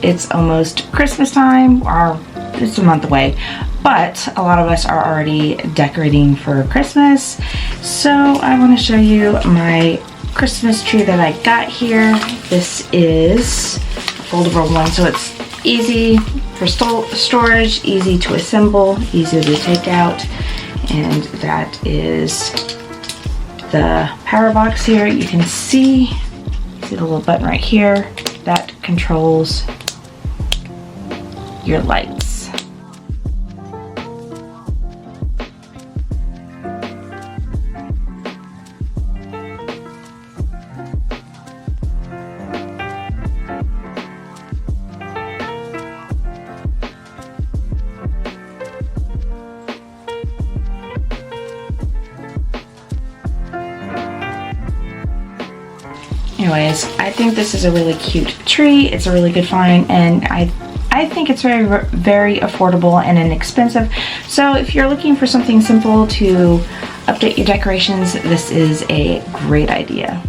It's almost Christmas time, or it's a month away, but a lot of us are already decorating for Christmas. So I want to show you my Christmas tree that I got here. This is a foldable one, so it's easy for storage, easy to assemble, easy to take out. And that is the power box here. You can see the little button right here that controls your lights. Anyways, I think this is a really cute tree. It's a really good find, and I think it's very affordable and inexpensive. So if you're looking for something simple to update your decorations, this is a great idea.